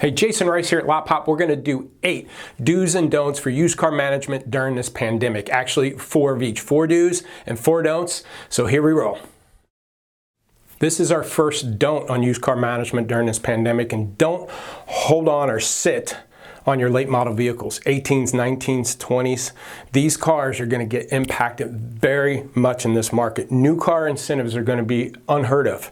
Hey, Jasen Rice here at Lotpop. We're going to do 8 do's and don'ts for used car management during this pandemic. Actually, 4 of each. 4 do's and 4 don'ts. So here we roll. This is our first don't on used car management during this pandemic. And don't hold on or sit on your late model vehicles, 18s, 19s, 20s. These cars are going to get impacted very much in this market. New car incentives are going to be unheard of.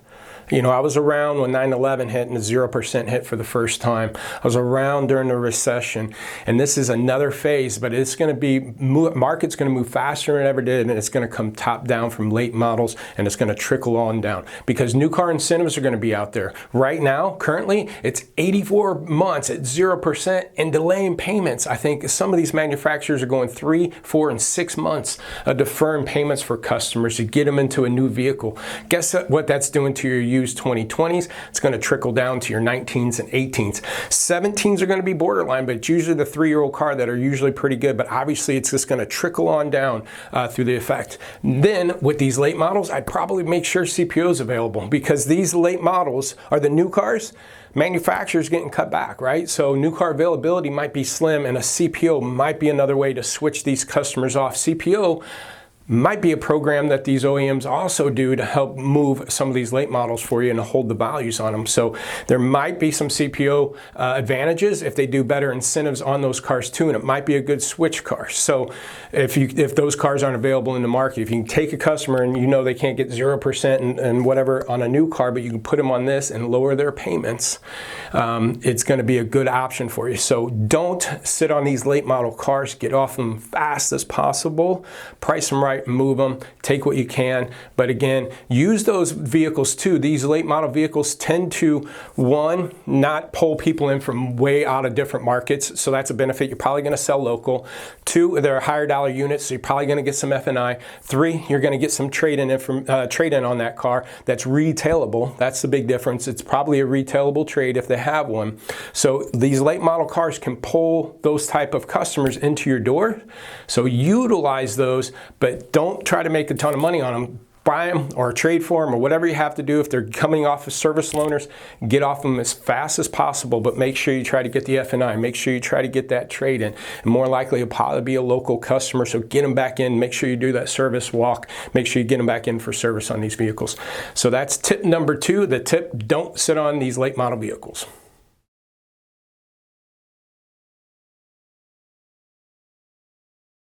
You know, I was around when 9/11 hit and the 0% hit for the first time. I was around during the recession, and this is another phase, but it's going to be, market's going to move faster than it ever did, and it's going to come top down from late models, and it's going to trickle on down because new car incentives are going to be out there. Right now, currently, it's 84 months at 0% and delaying payments. I think some of these manufacturers are going 3, 4, and 6 months of deferring payments for customers to get them into a new vehicle. Guess what that's doing to your used 2020s? It's going to trickle down to your 19s and 18s. 17s are going to be borderline, but it's usually the 3-year-old car that are usually pretty good, but obviously it's just going to trickle on down through the effect. Then with these late models, I'd probably make sure CPO is available because these late models are the new cars. Manufacturers getting cut back, right? So new car availability might be slim, and a CPO might be another way to switch these customers off. CPO might be a program that these OEMs also do to help move some of these late models for you and to hold the values on them. So there might be some CPO advantages if they do better incentives on those cars too, and it might be a good switch car. So if those cars aren't available in the market, if you can take a customer and you know they can't get 0% and whatever on a new car, but you can put them on this and lower their payments, it's going to be a good option for you. So don't sit on these late model cars. Get off them fast as possible. Price them right. Move them, take what you can, but again, use those vehicles too. These late model vehicles tend to, one, not pull people in from way out of different markets, so that's a benefit. You're probably going to sell local. 2, they're higher dollar units, so you're probably going to get some F&I. 3, you're going to get some trade-in on that car that's retailable. That's the big difference. It's probably a retailable trade if they have one. So these late model cars can pull those type of customers into your door, so utilize those, but don't try to make a ton of money on them. Buy them or trade for them or whatever you have to do. If they're coming off of service loaners, get off them as fast as possible, but make sure you try to get the F&I. Make sure you try to get that trade in. And more likely, it'll probably be a local customer, so get them back in. Make sure you do that service walk. Make sure you get them back in for service on these vehicles. So that's tip number 2. The tip, don't sit on these late model vehicles.